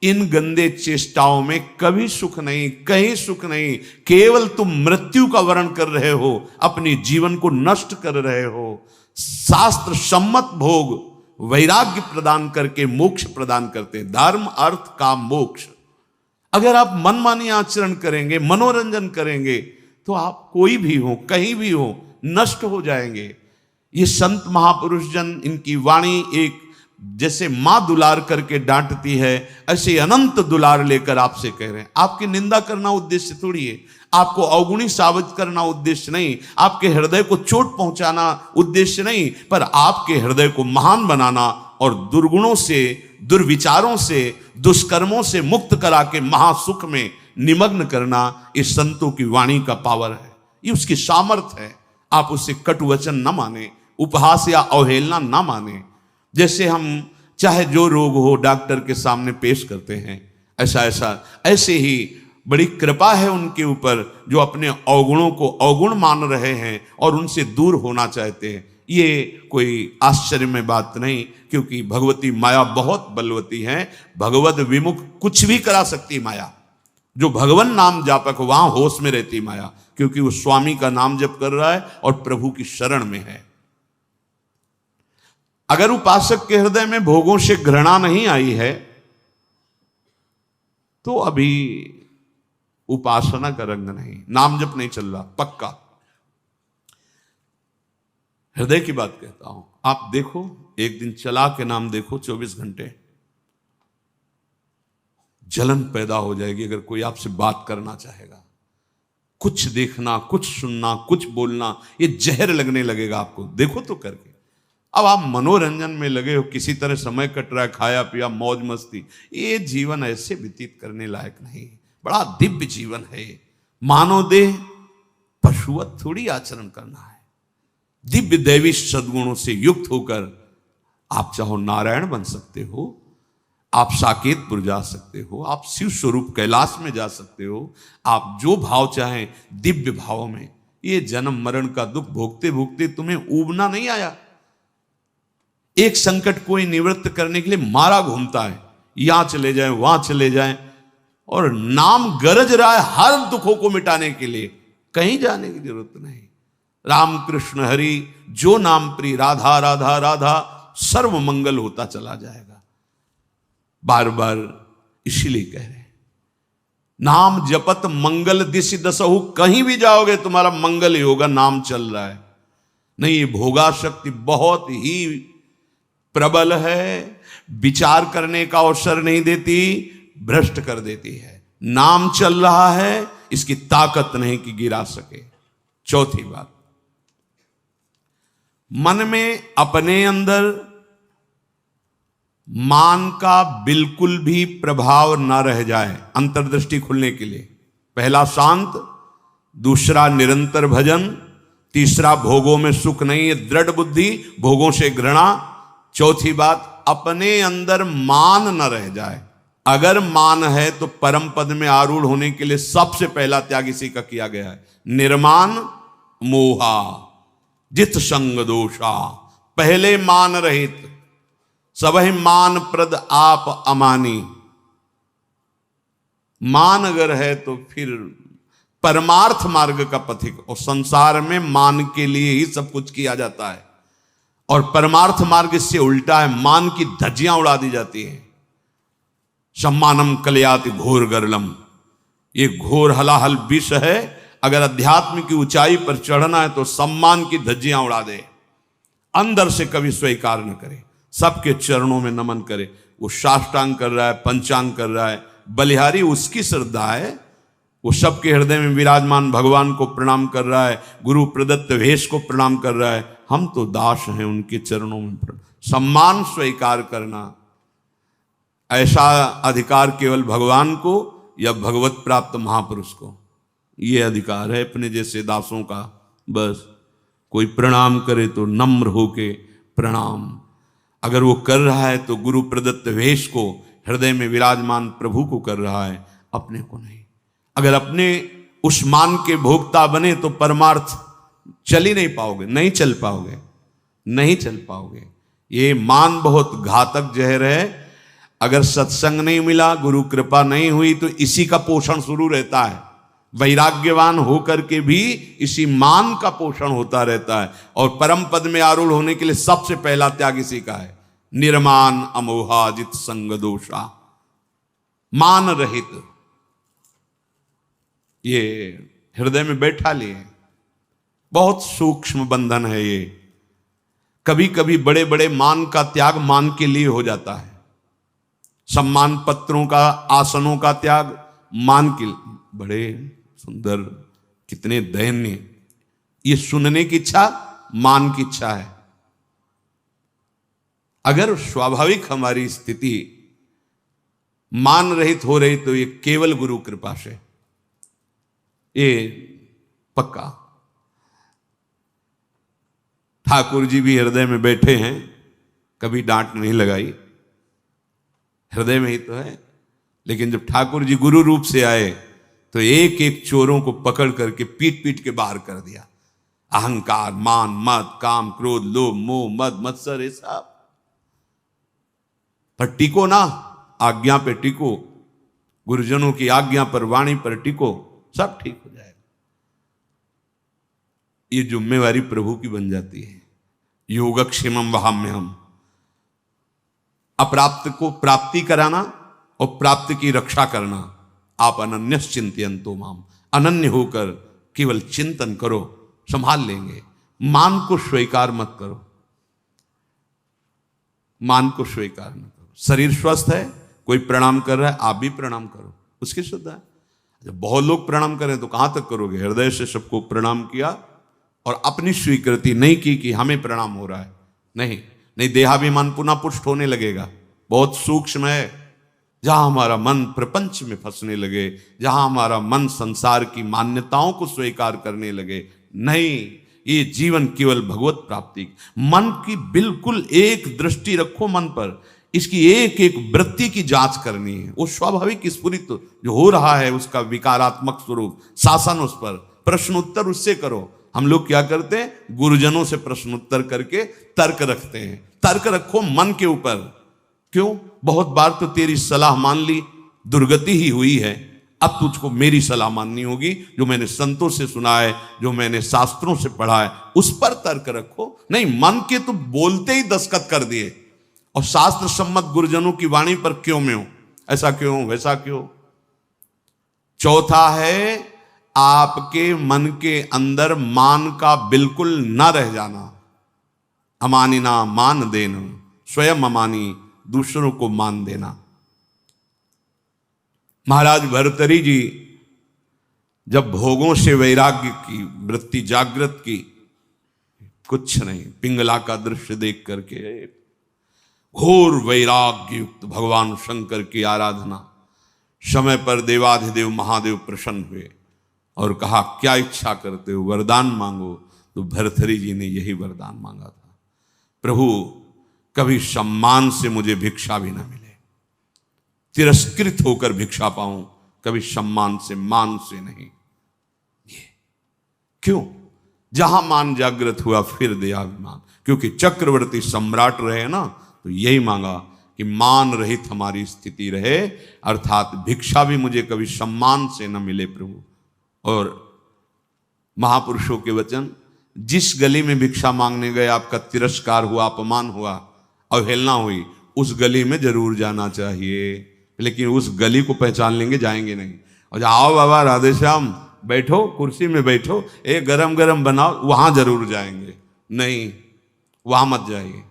इन गंदे चेष्टाओं में कभी सुख नहीं, कहीं सुख नहीं। केवल तुम मृत्यु का वर्ण कर रहे हो, अपने जीवन को नष्ट कर रहे हो। शास्त्र सम्मत भोग वैराग्य प्रदान करके मोक्ष प्रदान करते, धर्म अर्थ काम मोक्ष। अगर आप मनमानी आचरण करेंगे, मनोरंजन करेंगे, तो आप कोई भी हो, कहीं भी हो, नष्ट हो जाएंगे। ये संत महापुरुष जन, इनकी वाणी एक जैसे मां दुलार करके डांटती है, ऐसे अनंत दुलार लेकर आपसे कह रहे हैं। आपकी निंदा करना उद्देश्य थोड़ी है, आपको अवगुणी साबित करना उद्देश्य नहीं, आपके हृदय को चोट पहुंचाना उद्देश्य नहीं, पर आपके हृदय को महान बनाना और दुर्गुणों से, दुर्विचारों से, दुष्कर्मों से मुक्त करा के महासुख में निमग्न करना, इस संतों की वाणी का पावर है, ये उसकी सामर्थ्य है। आप उससे कटु वचन न माने, उपहास या अवहेलना न माने। जैसे हम चाहे जो रोग हो डॉक्टर के सामने पेश करते हैं, ऐसे ही बड़ी कृपा है उनके ऊपर जो अपने अवगुणों को अवगुण मान रहे हैं और उनसे दूर होना चाहते हैं। ये कोई आश्चर्य में बात नहीं, क्योंकि भगवती माया बहुत बलवती है। भगवत विमुख कुछ भी करा सकती माया। जो भगवान नाम जापक वहां होश में रहती माया, क्योंकि वो स्वामी का नाम जप कर रहा है और प्रभु की शरण में है। अगर उपासक के हृदय में भोगों से घृणा नहीं आई है तो अभी उपासना का रंग नहीं, नाम जप नहीं चल रहा पक्का। हृदय की बात कहता हूं। आप देखो, एक दिन चला के नाम देखो, 24 घंटे जलन पैदा हो जाएगी। अगर कोई आपसे बात करना चाहेगा, कुछ देखना, कुछ सुनना, कुछ बोलना, ये जहर लगने लगेगा आपको। देखो तो करके। अब आप मनोरंजन में लगे हो, किसी तरह समय कट रहा है, खाया पिया मौज मस्ती, ये जीवन ऐसे व्यतीत करने लायक नहीं। बड़ा दिव्य जीवन है। मानव देह पशुवत थोड़ी आचरण करना है। दिव्य दैवी सद्गुणों से युक्त होकर आप चाहो नारायण बन सकते हो, आप साकेतपुर जा सकते हो, आप शिव स्वरूप कैलाश में जा सकते हो, आप जो भाव चाहें दिव्य भाव में। ये जन्म मरण का दुख भोगते भोगते तुम्हें ऊबना नहीं आया। एक संकट कोई निवृत्त करने के लिए मारा घूमता है, यहां चले जाए वहां चले जाए, और नाम गरज रहा है हर दुखों को मिटाने के लिए। कहीं जाने की जरूरत नहीं। राम कृष्ण हरि जो नाम प्रिय, राधा राधा राधा, सर्व मंगल होता चला जाएगा। बार बार इसीलिए कह रहे हैं, नाम जपत मंगल दिशि दसहु। कहीं भी जाओगे तुम्हारा मंगल ही होगा, नाम चल रहा है। नहीं, ये भोगा शक्ति बहुत ही प्रबल है, विचार करने का अवसर नहीं देती, भ्रष्ट कर देती है। नाम चल रहा है, इसकी ताकत नहीं कि गिरा सके। चौथी बात, मन में अपने अंदर मान का बिल्कुल भी प्रभाव न रह जाए, अंतर्दृष्टि खुलने के लिए। पहला शांत, दूसरा निरंतर भजन, तीसरा भोगों में सुख नहीं है, दृढ़ बुद्धि, भोगों से घृणा, चौथी बात अपने अंदर मान न रह जाए। अगर मान है तो परम पद में आरूढ़ होने के लिए सबसे पहला त्याग इसी का किया गया है, निर्मान मोहा जित संग दोषा। पहले मान रहित, सबहि मान प्रद आप अमानी। मान अगर है तो फिर परमार्थ मार्ग का पथिक, और संसार में मान के लिए ही सब कुछ किया जाता है, और परमार्थ मार्ग इससे उल्टा है, मान की धज्जियां उड़ा दी जाती हैं। सम्मानम कलयाति घोर गरलम, ये घोर हलाहल विष है। अगर अध्यात्म की ऊंचाई पर चढ़ना है तो सम्मान की धज्जियां उड़ा दे, अंदर से कभी स्वीकार न करे, सबके चरणों में नमन करे। वो साष्टांग कर रहा है, पंचांग कर रहा है, बलिहारी उसकी श्रद्धा है, वो सबके हृदय में विराजमान भगवान को प्रणाम कर रहा है, गुरु प्रदत्त वेश को प्रणाम कर रहा है। हम तो दास हैं उनके चरणों में। सम्मान स्वीकार करना, ऐसा अधिकार केवल भगवान को या भगवत प्राप्त महापुरुष को, ये अधिकार है अपने जैसे दासों का। बस कोई प्रणाम करे तो नम्र होके प्रणाम। अगर वो कर रहा है तो गुरु प्रदत्त वेश को, हृदय में विराजमान प्रभु को कर रहा है, अपने को नहीं। अगर अपने उस मान के भोक्ता बने तो परमार्थ चल ही नहीं पाओगे, नहीं चल पाओगे, नहीं चल पाओगे। ये मान बहुत घातक जहर है। अगर सत्संग नहीं मिला, गुरु कृपा नहीं हुई, तो इसी का पोषण शुरू रहता है। वैराग्यवान होकर के भी इसी मान का पोषण होता रहता है। और परम पद में आरूढ़ होने के लिए सबसे पहला त्याग इसी का है, निर्मान अमोहा जित संग दोषा। मान रहित, ये हृदय में बैठा लिए, बहुत सूक्ष्म बंधन है ये। कभी कभी बड़े बड़े मान का त्याग मान के लिए हो जाता है। सम्मान पत्रों का, आसनों का त्याग मान के लिए। बड़े सुंदर, कितने दयनीय। ये सुनने की इच्छा मान की इच्छा है। अगर स्वाभाविक हमारी स्थिति मान रहित हो रही तो ये केवल गुरु कृपा से, ये पक्का। ठाकुर जी भी हृदय में बैठे हैं, कभी डांट नहीं लगाई, हृदय में ही तो है। लेकिन जब ठाकुर जी गुरु रूप से आए तो एक एक चोरों को पकड़ करके पीट पीट के बाहर कर दिया। अहंकार, मान, मद, काम, क्रोध, लोभ, मोह, मद, मत्सर, ये सब पर टिको ना, आज्ञा पे टिको, गुरुजनों की आज्ञा पर, वाणी पर टिको, सब ठीक हो जाएगा। ये जिम्मेवारी प्रभु की बन जाती है। योगक्षेमम वहाम्यहम, अप्राप्त को प्राप्ति कराना और प्राप्त की रक्षा करना। आप अनन्य चिंतयन्तो माम, अनन्य होकर केवल चिंतन करो, संभाल लेंगे। मान को स्वीकार मत करो, मान को स्वीकार न करो। शरीर स्वस्थ है, कोई प्रणाम कर रहा है, आप भी प्रणाम करो, उसकी शुद्ध है। जब बहुत लोग प्रणाम करें तो कहां तक करोगे? हृदय से सबको प्रणाम किया और अपनी स्वीकृति नहीं की कि हमें प्रणाम हो रहा है, नहीं, देहाभिमान पुनः पुष्ट होने लगेगा। बहुत सूक्ष्म है। जहां हमारा मन प्रपंच में फंसने लगे, जहां हमारा मन संसार की मान्यताओं को स्वीकार करने लगे, नहीं, ये जीवन केवल भगवत प्राप्ति। मन की बिल्कुल एक दृष्टि रखो मन पर, इसकी एक एक वृत्ति की जांच करनी है। वो स्वाभाविक स्फुरित जो हो रहा है उसका विकारात्मक स्वरूप, शासन उस पर, प्रश्न उत्तर उससे करो। हम लोग क्या करते हैं? गुरुजनों से प्रश्न उत्तर करके तर्क रखते हैं। तर्क रखो मन के ऊपर। क्यों? बहुत बार तो तेरी सलाह मान ली, दुर्गति ही हुई है, अब तुझको मेरी सलाह माननी होगी, जो मैंने संतों से सुना है, जो मैंने शास्त्रों से पढ़ा है, उस पर तर्क रखो। नहीं, मन के तो बोलते ही दस्तखत कर दिए और शास्त्र सम्मत गुरुजनों की वाणी पर क्यों में हो, ऐसा क्यों, वैसा क्यों। चौथा है आपके मन के अंदर मान का बिल्कुल न रह जाना। अमानिना मान देना, स्वयं अमानी, दूसरों को मान देना। महाराज भर्तरी जी जब भोगों से वैराग्य की वृत्ति जागृत की, कुछ नहीं। पिंगला का दृश्य देख करके घोर वैराग्य युक्त भगवान शंकर की आराधना। समय पर देवाधिदेव महादेव प्रसन्न हुए और कहा क्या इच्छा करते हो, वरदान मांगो। तो भर्तृहरि जी ने यही वरदान मांगा था, प्रभु कभी सम्मान से मुझे भिक्षा भी ना मिले, तिरस्कृत होकर भिक्षा पाऊं, कभी सम्मान से, मान से नहीं। ये क्यों? जहां मान जागृत हुआ फिर देहाभिमान, क्योंकि चक्रवर्ती सम्राट रहे ना, तो यही मांगा कि मान रहित हमारी स्थिति रहे, अर्थात भिक्षा भी मुझे कभी सम्मान से न मिले प्रभु। और महापुरुषों के वचन, जिस गली में भिक्षा मांगने गए आपका तिरस्कार हुआ, अपमान हुआ, अवहेलना हुई, उस गली में जरूर जाना चाहिए, लेकिन उस गली को पहचान लेंगे, जाएंगे नहीं। और आओ बाबा राधे श्याम, बैठो कुर्सी में बैठो, एक गरम गरम बनाओ, वहां जरूर जाएंगे, नहीं वहां मत जाइए।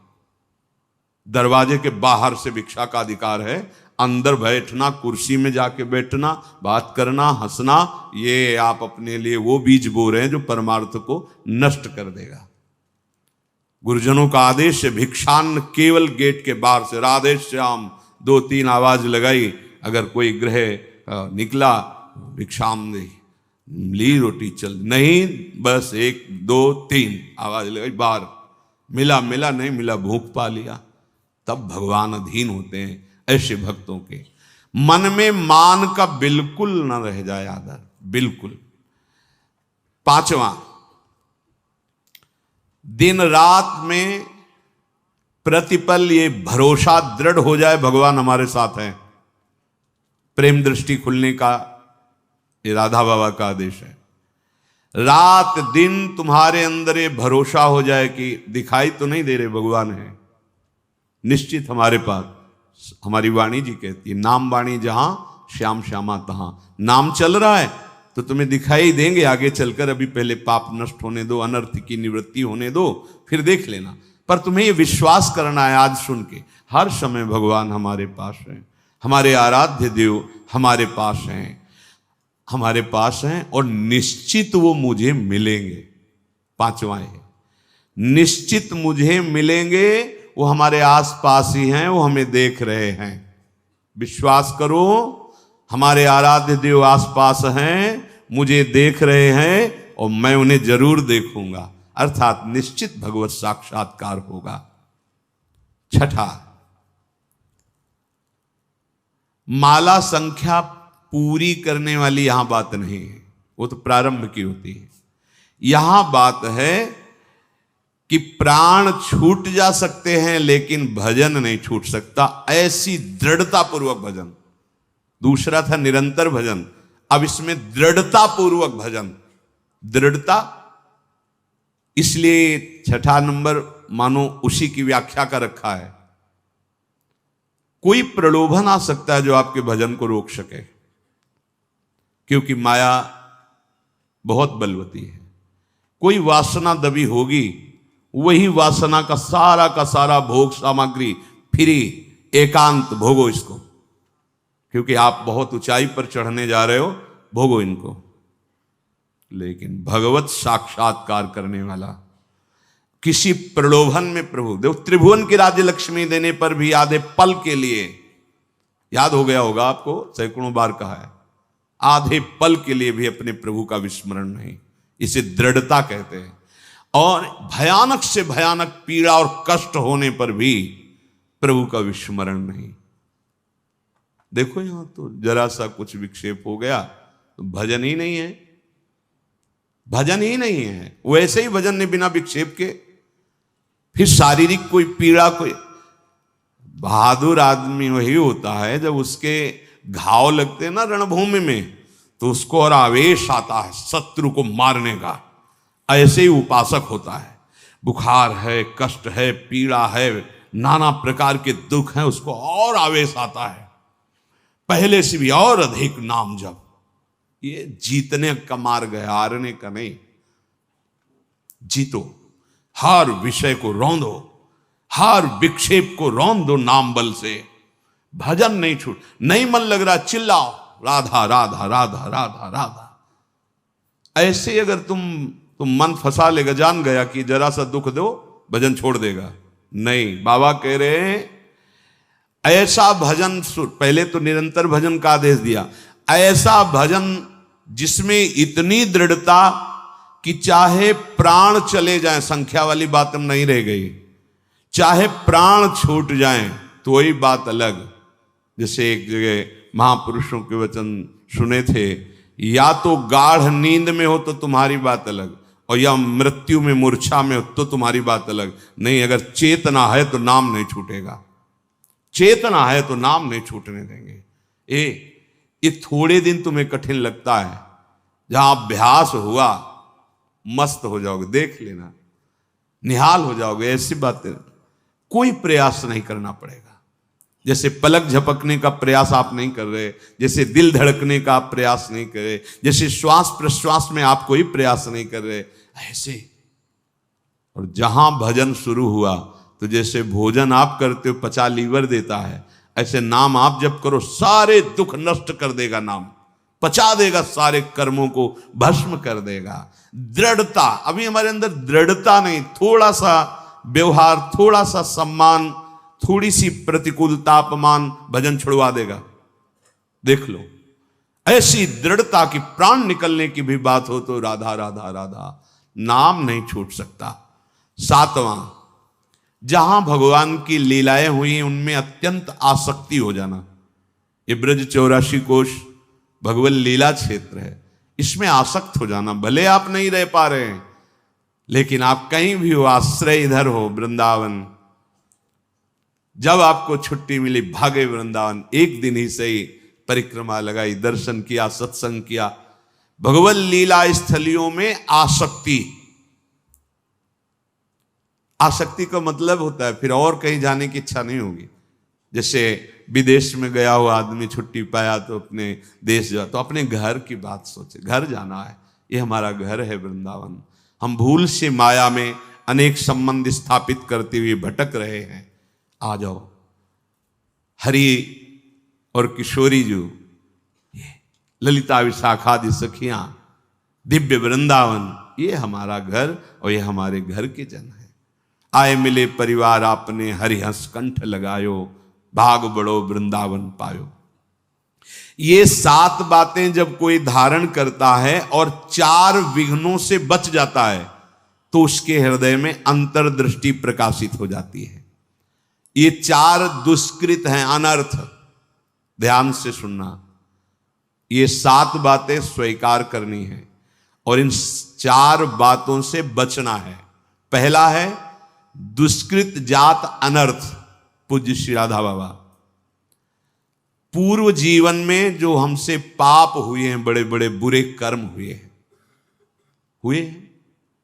दरवाजे के बाहर से भिक्षा का अधिकार है, अंदर बैठना, कुर्सी में जाके बैठना, बात करना, हंसना, ये आप अपने लिए वो बीज बो रहे हैं जो परमार्थ को नष्ट कर देगा। गुरुजनों का आदेश है, भिक्षान्न केवल गेट के बाहर से, राधे श्याम 2-3 आवाज लगाई, अगर कोई ग्रह निकला भिक्षाम दे, ली रोटी चल, नहीं बस 1 2 3 आवाज लगाई, बाहर मिला मिला, नहीं मिला भूख पा लिया। तब भगवान अधीन होते हैं ऐसे भक्तों के। मन में मान का बिल्कुल न रह जाए आदर, बिल्कुल। 5वां, दिन रात में प्रतिपल ये भरोसा दृढ़ हो जाए भगवान हमारे साथ हैं। प्रेम दृष्टि खुलने का ये राधा बाबा का आदेश है। रात दिन तुम्हारे अंदर ये भरोसा हो जाए कि दिखाई तो नहीं दे रहे, भगवान है निश्चित हमारे पास। हमारी वाणी जी कहती है, नाम वाणी जहां श्याम श्यामा तहां। नाम चल रहा है तो तुम्हें दिखाई देंगे आगे चलकर, अभी पहले पाप नष्ट होने दो, अनर्थ की निवृत्ति होने दो, फिर देख लेना। पर तुम्हें ये विश्वास करना है आज सुन के, हर समय भगवान हमारे पास है, हमारे आराध्य देव हमारे पास हैं, हमारे पास हैं, और निश्चित वो मुझे मिलेंगे। 5वां है, निश्चित मुझे मिलेंगे, वो हमारे आसपास ही हैं, वो हमें देख रहे हैं। विश्वास करो, हमारे आराध्य देव आसपास हैं, मुझे देख रहे हैं, और मैं उन्हें जरूर देखूंगा, अर्थात निश्चित भगवत साक्षात्कार होगा। 6, माला संख्या पूरी करने वाली यहां बात नहीं है, वो तो प्रारंभ की होती है। यहां बात है कि प्राण छूट जा सकते हैं लेकिन भजन नहीं छूट सकता, ऐसी दृढ़ता पूर्वक भजन। दूसरा था निरंतर भजन, अब इसमें दृढ़ता पूर्वक भजन। दृढ़ता इसलिए 6 नंबर मानो उसी की व्याख्या का रखा है। कोई प्रलोभन आ सकता है जो आपके भजन को रोक सके, क्योंकि माया बहुत बलवती है। कोई वासना दबी होगी, वही वासना का सारा भोग सामग्री फ्री, एकांत भोगो इसको, क्योंकि आप बहुत ऊंचाई पर चढ़ने जा रहे हो, भोगो इनको। लेकिन भगवत साक्षात्कार करने वाला किसी प्रलोभन में, प्रभु देव त्रिभुवन की राज्य लक्ष्मी देने पर भी आधे पल के लिए, याद हो गया होगा आपको, सैकड़ों बार कहा है, आधे पल के लिए भी अपने प्रभु का विस्मरण नहीं, इसे दृढ़ता कहते हैं। और भयानक से भयानक पीड़ा और कष्ट होने पर भी प्रभु का विस्मरण नहीं। देखो यहां तो जरा सा कुछ विक्षेप हो गया तो भजन ही नहीं है, भजन ही नहीं है। वैसे ही भजन ने बिना विक्षेप के, फिर शारीरिक कोई पीड़ा, कोई बहादुर आदमी वही होता है जब उसके घाव लगते हैं ना रणभूमि में, तो उसको और आवेश आता है शत्रु को मारने का, ऐसे ही उपासक होता है। बुखार है, कष्ट है, पीड़ा है, नाना प्रकार के दुख हैं, उसको और आवेश आता है, पहले से भी और अधिक नाम जप। ये जीतने का मार्ग है, हारने का नहीं। जीतो, हर विषय को रौंदो, हर विक्षेप को रौंदो नाम बल से। भजन नहीं छूट, नहीं मन लग रहा चिल्लाओ राधा राधा राधा राधा राधा। ऐसे अगर तुम तो मन फंसा लेगा, जान गया कि जरा सा दुख दो भजन छोड़ देगा। नहीं, बाबा कह रहे हैं ऐसा भजन पहले तो निरंतर भजन का आदेश दिया, ऐसा भजन जिसमें इतनी दृढ़ता कि चाहे प्राण चले जाएं, संख्या वाली बात नहीं रह गई, चाहे प्राण छूट जाएं तो वही बात अलग। जैसे एक जगह महापुरुषों के वचन सुने थे, या तो गाढ़ नींद में हो तो तुम्हारी बात अलग, और या मृत्यु में मूर्छा में हो तो तुम्हारी बात अलग। नहीं, अगर चेतना है तो नाम नहीं छूटेगा, चेतना है तो नाम नहीं छूटने देंगे। ये थोड़े दिन तुम्हें कठिन लगता है, जहां अभ्यास हुआ मस्त हो जाओगे, देख लेना, निहाल हो जाओगे। ऐसी बातें कोई प्रयास नहीं करना पड़ेगा। जैसे पलक झपकने का प्रयास आप नहीं कर रहे, जैसे दिल धड़कने का आप प्रयास नहीं कर रहे, जैसे श्वास प्रश्वास में आप कोई प्रयास नहीं कर रहे, ऐसे। और जहां भजन शुरू हुआ तो जैसे भोजन आप करते हो पचा लीवर देता है, ऐसे नाम आप जब करो सारे दुख नष्ट कर देगा, नाम पचा देगा, सारे कर्मों को भस्म कर देगा। दृढ़ता, अभी हमारे अंदर दृढ़ता नहीं, थोड़ा सा व्यवहार, थोड़ा सा सम्मान, थोड़ी सी प्रतिकूलता, अपमान भजन छुड़वा देगा। देख लो, ऐसी दृढ़ता की प्राण निकलने की भी बात हो तो राधा राधा राधा, नाम नहीं छूट सकता। सातवां, जहां भगवान की लीलाएं हुई उनमें अत्यंत आसक्ति हो जाना। ये ब्रज 84 कोश भगवत लीला क्षेत्र है, इसमें आसक्त हो जाना। भले आप नहीं रह पा रहे हैं, लेकिन आप कहीं भी हो, आश्रय इधर हो वृंदावन, जब आपको छुट्टी मिली भागे वृंदावन, एक दिन ही सही परिक्रमा लगाई, दर्शन किया, सत्संग किया। भगवत लीला स्थलियों में आसक्ति, आसक्ति का मतलब होता है फिर और कहीं जाने की इच्छा नहीं होगी। जैसे विदेश में गया हुआ आदमी छुट्टी पाया तो अपने देश जा, तो अपने घर की बात सोचे, घर जाना है, ये हमारा घर है वृंदावन। हम भूल से माया में अनेक संबंध स्थापित करते हुए भटक रहे हैं। आ जाओ, हरि और किशोरी जो ललिता विशाखादि सखियां, दिव्य वृंदावन, ये हमारा घर और ये हमारे घर के जन है। आए मिले परिवार आपने, हरि हंस कंठ लगायो, भाग बड़ो वृंदावन पायो। ये 7 बातें जब कोई धारण करता है और 4 विघ्नों से बच जाता है तो उसके हृदय में अंतर्दृष्टि प्रकाशित हो जाती है। ये 4 दुष्कृत हैं, अनर्थ, ध्यान से सुनना। ये 7 बातें स्वीकार करनी है और इन 4 बातों से बचना है। पहला है दुष्कृत जात अनर्थ। पूज्य श्री राधा बाबा, पूर्व जीवन में जो हमसे पाप हुए हैं, बड़े बड़े बुरे कर्म हुए हैं,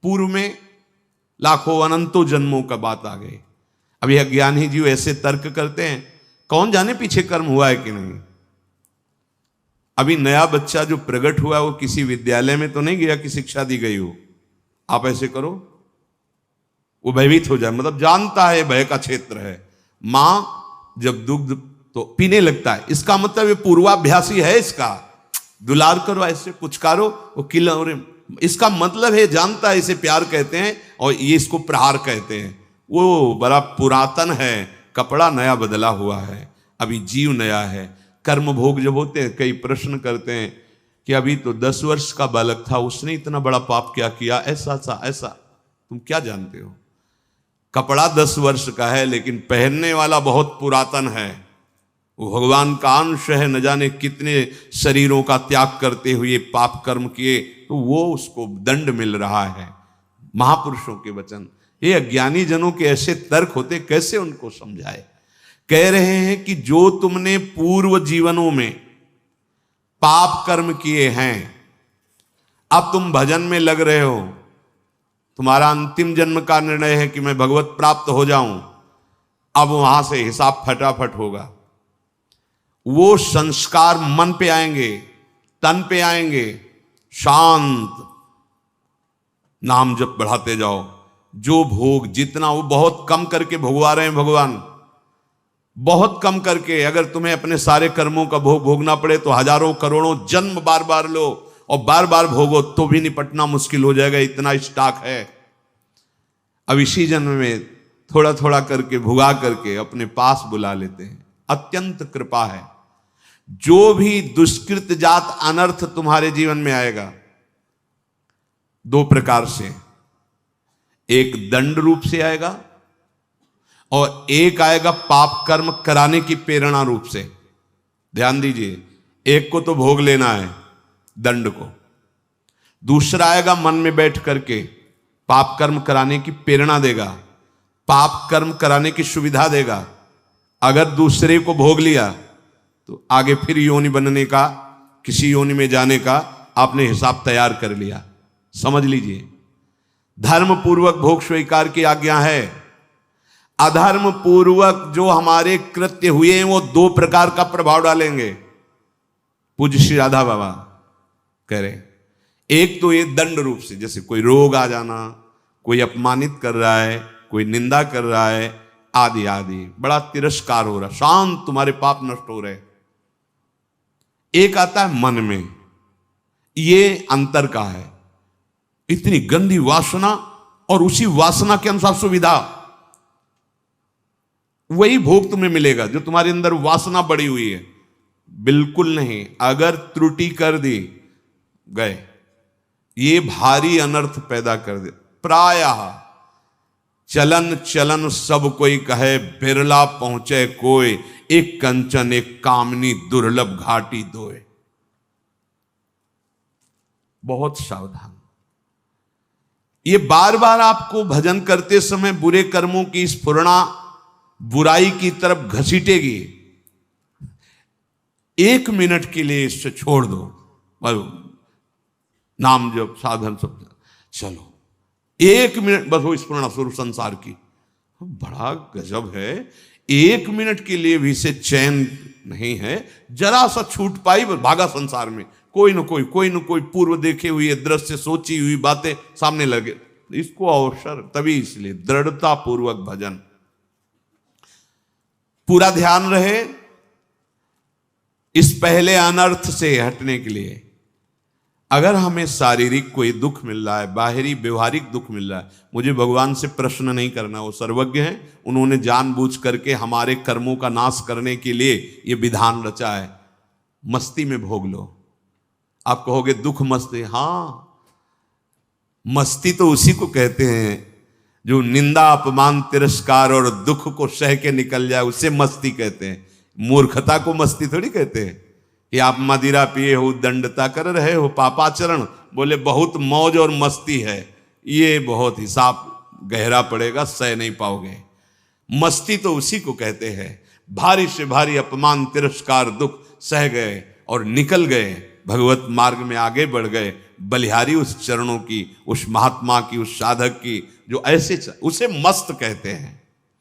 पूर्व में लाखों अनंतों जन्मों का बात आ गई। अभी अज्ञानी जी ऐसे तर्क करते हैं, कौन जाने पीछे कर्म हुआ है कि नहीं। अभी नया बच्चा जो प्रकट हुआ वो किसी विद्यालय में तो नहीं गया कि शिक्षा दी गई हो, आप ऐसे करो, वो भयभीत हो जाए, मतलब जानता है भय का क्षेत्र है। मां जब दुग्ध तो पीने लगता है, इसका मतलब ये पूर्वाभ्यासी है, इसका दुलार करो, ऐसे पुचकारो, वो किलो, इसका मतलब है जानता है, इसे प्यार कहते हैं और ये इसको प्रहार कहते हैं। वो बड़ा पुरातन है, कपड़ा नया बदला हुआ है, अभी जीव नया है। कर्म भोग जब होते हैं, कई प्रश्न करते हैं कि अभी तो 10 वर्ष का बालक था, उसने इतना बड़ा पाप क्या किया, ऐसा। तुम क्या जानते हो? कपड़ा 10 वर्ष का है लेकिन पहनने वाला बहुत पुरातन है, वो भगवान का अंश है, न जाने कितने शरीरों का त्याग करते हुए पाप कर्म किए, तो वो उसको दंड मिल रहा है। महापुरुषों के वचन, ये अज्ञानी जनों के ऐसे तर्क होते, कैसे उनको समझाए। कह रहे हैं कि जो तुमने पूर्व जीवनों में पाप कर्म किए हैं, अब तुम भजन में लग रहे हो, तुम्हारा अंतिम जन्म का निर्णय है कि मैं भगवत प्राप्त हो जाऊं, अब वहां से हिसाब फटाफट होगा। वो संस्कार मन पे आएंगे, तन पे आएंगे, शांत नाम जप बढ़ाते जाओ। जो भोग जितना, वो बहुत कम करके भोगवा रहे हैं भगवान, बहुत कम करके। अगर तुम्हें अपने सारे कर्मों का भोग भोगना पड़े तो हजारों करोड़ों जन्म बार बार लो और बार बार भोगो तो भी निपटना मुश्किल हो जाएगा, इतना स्टॉक है। अब इसी जन्म में थोड़ा थोड़ा करके भुगा करके अपने पास बुला लेते हैं। अत्यंत कृपा है। जो भी दुष्कृत जात अनर्थ तुम्हारे जीवन में आएगा, दो प्रकार से, एक दंड रूप से आएगा और एक आएगा पाप कर्म कराने की प्रेरणा रूप से। ध्यान दीजिए, एक को तो भोग लेना है दंड को, दूसरा आएगा मन में बैठ करके पाप कर्म कराने की प्रेरणा देगा, पाप कर्म कराने की सुविधा देगा। अगर दूसरे को भोग लिया तो आगे फिर योनि बनने का, किसी योनि में जाने का आपने हिसाब तैयार कर लिया। समझ लीजिए, धर्म पूर्वक भोग स्वीकार की आज्ञा है। अधर्म पूर्वक जो हमारे कृत्य हुए हैं वो दो प्रकार का प्रभाव डालेंगे। पूज्य श्री राधा बाबा कह रहे, एक तो ये दंड रूप से, जैसे कोई रोग आ जाना, कोई अपमानित कर रहा है, कोई निंदा कर रहा है, आदि आदि, बड़ा तिरस्कार हो रहा, शांत तुम्हारे पाप नष्ट हो रहे। एक आता है मन में, ये अंतर का है, इतनी गंदी वासना और उसी वासना के अनुसार सुविधा, वही भोग तुम्हें मिलेगा जो तुम्हारे अंदर वासना बढ़ी हुई है। बिल्कुल नहीं, अगर त्रुटि कर दी गए, ये भारी अनर्थ पैदा कर दे। प्रायः चलन चलन सब कोई कहे, बिरला पहुंचे कोई, एक कंचन एक कामनी दुर्लभ घाटी दोए। बहुत सावधान। ये बार बार आपको भजन करते समय बुरे कर्मों की स्फुरणा बुराई की तरफ घसीटेगी। एक मिनट के लिए इससे छोड़ दो, नाम जप साधन सब चलो, एक मिनट बस वो स्मरण स्वरूप संसार की। बड़ा गजब है, एक मिनट के लिए भी से चैन नहीं है। जरा सा छूट पाई भागा संसार में, कोई न कोई पूर्व देखे हुए दृश्य, सोची हुई बातें सामने लगे। इसको अवसर, तभी इसलिए दृढ़ता पूर्वक भजन, पूरा ध्यान रहे इस पहले अनर्थ से हटने के लिए। अगर हमें शारीरिक कोई दुख मिल रहा है, बाहरी व्यवहारिक दुख मिल रहा है, मुझे भगवान से प्रश्न नहीं करना, वो सर्वज्ञ हैं। उन्होंने जानबूझ करके हमारे कर्मों का नाश करने के लिए ये विधान रचा है। मस्ती में भोग लो। आप कहोगे दुख मस्ती, हाँ, मस्ती तो उसी को कहते हैं जो निंदा अपमान तिरस्कार और दुख को सह के निकल जाए, उसे मस्ती कहते हैं। मूर्खता को मस्ती थोड़ी कहते हैं कि आप मदिरा पिए हो, दंडता कर रहे हो, पापाचरण, बोले बहुत मौज और मस्ती है, ये बहुत हिसाब गहरा पड़ेगा, सह नहीं पाओगे। मस्ती तो उसी को कहते हैं भारी से भारी अपमान तिरस्कार दुख सह गए और निकल गए, भगवत मार्ग में आगे बढ़ गए, बलिहारी उस चरणों की, उस महात्मा की, उस साधक की जो ऐसे, उसे मस्त कहते हैं।